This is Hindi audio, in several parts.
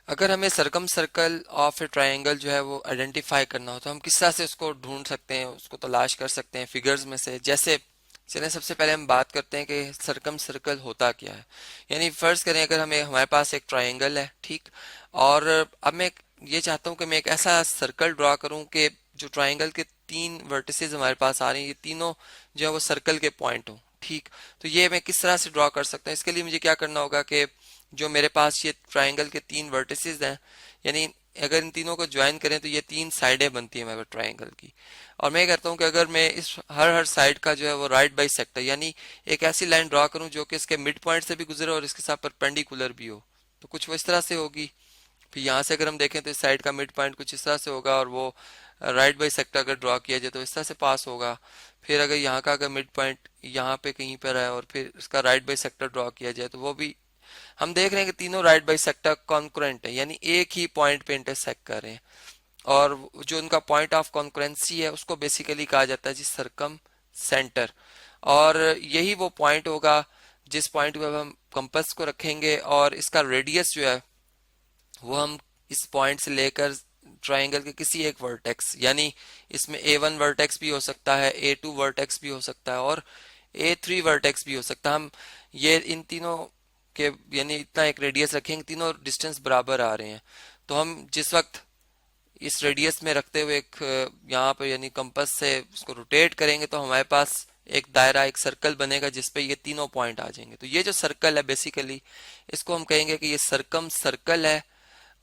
अगर हमें सरकम सर्कल ऑफ ए ट्रायंगल जो है वो आइडेंटिफाई करना हो तो हम किस तरह से उसको ढूंढ सकते हैं, उसको तलाश कर सकते हैं फिगर्स में से। जैसे चलें सबसे पहले हम बात करते हैं कि सरकम सर्कल होता क्या है। यानी फर्ज करें अगर हमें हमारे पास एक ट्रायंगल है, ठीक, और अब मैं ये चाहता हूँ कि मैं एक ऐसा सर्कल ड्रॉ करूँ कि जो ट्रायंगल के तीन वर्टिसेस हमारे पास आ रही हैं, ये तीनों जो है वो सर्कल के पॉइंट हो, ठीक। तो ये मैं किस तरह से ड्रॉ कर सकता हूँ, इसके लिए मुझे क्या करना होगा कि जो मेरे पास ये ट्रायंगल के तीन वर्टिसेस हैं, यानी अगर इन तीनों को ज्वाइन करें तो ये तीन साइडें बनती हैं मेरे ट्रायंगल की। और मैं कहता हूँ कि अगर मैं इस हर हर साइड का जो है वो राइट बाई सेक्टर, यानी एक ऐसी लाइन ड्रॉ करूँ जो कि इसके मिड पॉइंट से भी गुजरे और इसके साथ परपेंडिकुलर भी हो, तो कुछ वो इस तरह से होगी। फिर यहाँ से अगर हम देखें तो इस साइड का मिड पॉइंट कुछ इस तरह से होगा, और वो राइट बाई सेक्टर अगर ड्रॉ किया जाए तो इस तरह से पास होगा। फिर अगर यहाँ का अगर मिड पॉइंट यहाँ पे कहीं पर है और फिर इसका राइट बाई सेक्टर ड्रॉ किया जाए तो वो भी हम देख रहे हैं कि तीनों राइट बाई सेक्टर कॉन्करेंट है, यानी एक ही पॉइंट पे इंटरसेक्ट कर रहे हैं। और जो उनका पॉइंट ऑफ कॉन्करेंसी है उसको बेसिकली कहा जाता है जी सरकम सेंटर। और यही वो पॉइंट होगा जिस पॉइंट पे हम कंपास को रखेंगे और इसका रेडियस जो है वो हम इस पॉइंट से लेकर ट्राइंगल के किसी एक वर्टेक्स, यानी इसमें A1 वर्टेक्स भी हो सकता है, A2 वर्टेक्स भी हो सकता है और A3 वर्टेक्स भी हो सकता है। हम ये इन तीनों के यानी इतना एक रेडियस रखेंगे, तीनों डिस्टेंस बराबर आ रहे हैं, तो हम जिस वक्त इस रेडियस में रखते हुए एक यहाँ पर यानी कंपास से उसको रोटेट करेंगे तो हमारे पास एक दायरा, एक सर्कल बनेगा जिसपे ये तीनों पॉइंट आ जाएंगे। तो ये जो सर्कल है बेसिकली इसको हम कहेंगे कि ये सरकम सर्कल है।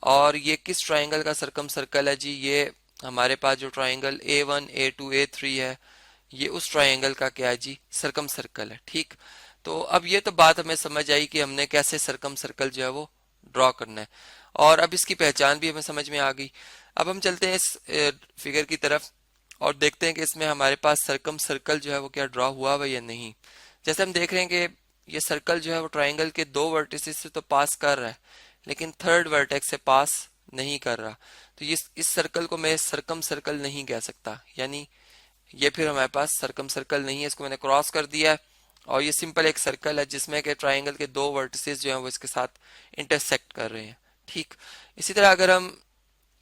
और ये किस ट्राइंगल का सरकम सर्कल है जी, ये हमारे पास जो ट्राइंगल A1 A2 A3 है, ये उस ट्राइंगल का क्या है जी, सरकम सर्कल है, ठीक। तो अब ये तो बात हमें समझ आई कि हमने कैसे सरकम सर्कल जो है वो ड्रॉ करना है, और अब इसकी पहचान भी हमें समझ में आ गई। अब हम चलते हैं इस फिगर की तरफ और देखते हैं कि इसमें हमारे पास सरकम सर्कल जो है वो क्या ड्रॉ हुआ हुआ या नहीं। जैसे हम देख रहे हैं कि ये सर्कल जो है वो ट्राइंगल के दो वर्टिसेस से तो पास कर रहा है, लेकिन थर्ड वर्टेक्स से पास नहीं कर रहा। तो इस सर्कल को मैं सरकम सर्कल नहीं कह सकता, यानी ये फिर हमारे पास सरकम सर्कल नहीं है, इसको मैंने क्रॉस कर दिया है। और ये सिंपल एक सर्कल है जिसमें के ट्राइंगल के दो वर्टिसेस जो हैं वो इसके साथ इंटरसेक्ट कर रहे हैं, ठीक। इसी तरह अगर हम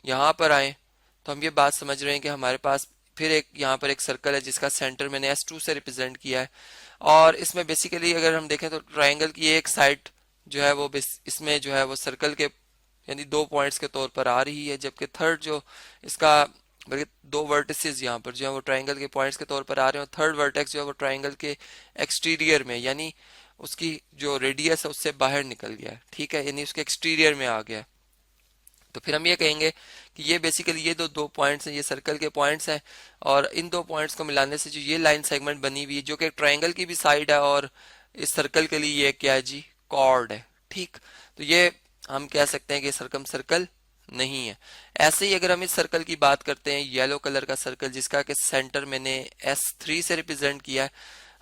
यहाँ पर आए तो हम ये बात समझ रहे हैं कि हमारे पास फिर एक यहाँ पर एक सर्कल है जिसका सेंटर मैंने S2 से रिप्रेजेंट किया है। और इसमें बेसिकली अगर हम देखें तो ट्राइंगल की एक साइड जो है वो इसमें जो है वो सर्कल के यानी दो पॉइंट्स के तौर पर आ रही है, जबकि थर्ड जो इसका बल्कि दो वर्टिसेस यहाँ पर जो है वो ट्राइंगल के पॉइंट्स के तौर पर आ रहे हैं, और थर्ड वर्टेक्स जो है वो ट्राइंगल के एक्सटीरियर में, यानी उसकी जो रेडियस है उससे बाहर निकल गया है, ठीक है, यानी उसके एक्सटीरियर में आ गया है। तो फिर हम ये कहेंगे कि ये बेसिकली ये दो दो पॉइंट्स हैं, ये सर्कल के पॉइंट्स हैं, और इन दो पॉइंट्स को मिलाने से जो ये लाइन सेगमेंट बनी हुई है जो कि ट्राइंगल की भी साइड है और इस सर्कल के लिए ये क्या है जी, कॉर्ड है, ठीक। तो ये हम कह सकते हैं कि सरकम सर्कल नहीं है। ऐसे ही अगर हम इस सर्कल की बात करते हैं, येलो कलर का सर्कल जिसका कि सेंटर मैंने S3 से रिप्रेजेंट किया है,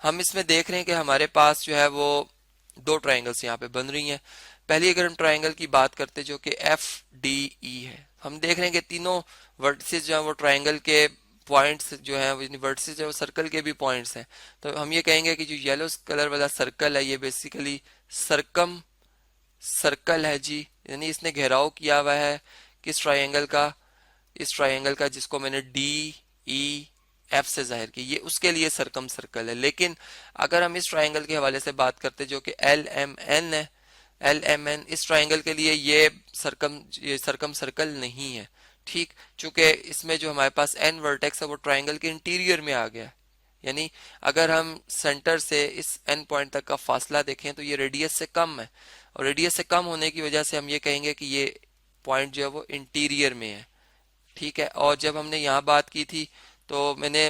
हम इसमें देख रहे हैं कि हमारे पास जो है वो दो ट्राइंगल्स यहाँ पे बन रही हैं। पहली अगर हम ट्राइंगल की बात करते हैं जो कि FDE है, हम देख रहे हैं कि तीनों वर्टिसेस जो है वो ट्राइंगल के पॉइंट्स जो है वर्टिसेस जो है वो सर्कल के भी पॉइंट्स हैं। तो हम ये कहेंगे कि जो येलो कलर वाला सर्कल है ये बेसिकली सरकम सर्कल है जी, यानी इसने घेराव किया हुआ है किस ट्राइंगल का, इस ट्राइंगल का जिसको मैंने DEF से जाहिर किया, ये उसके लिए सरकम सर्कल है। लेकिन अगर हम इस ट्राइंगल के हवाले से बात करते जो कि LMN है, LMN इस ट्राइंगल के लिए ये सरकम सर्कल नहीं है, ठीक। चूंकि इसमें जो हमारे पास N वर्टेक्स है वो ट्राइंगल के इंटीरियर में आ गया, यानी अगर हम सेंटर से इस N पॉइंट तक का फासला देखें तो ये रेडियस से कम है, और रेडियस से कम होने की वजह से हम ये कहेंगे कि ये पॉइंट जो है वो इंटीरियर में है, ठीक है। और जब हमने यहाँ बात की थी तो मैंने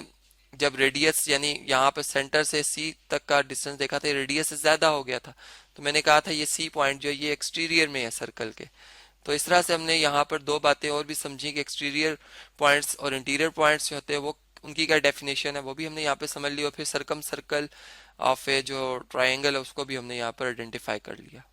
जब रेडियस यानी यहाँ पे सेंटर से C तक का डिस्टेंस देखा था, रेडियस से ज्यादा हो गया था, तो मैंने कहा था ये C पॉइंट जो है ये एक्सटीरियर में है सर्कल के। तो इस तरह से हमने यहाँ पर दो बातें और भी समझी कि एक्सटीरियर पॉइंट्स और इंटीरियर पॉइंट्स जो होते हैं वो उनकी क्या डेफिनेशन है वो भी हमने यहाँ पे समझ ली, और फिर सरकम सर्कल ऑफ ए जो ट्राइंगल है उसको भी हमने यहाँ पर आइडेंटिफाई कर लिया।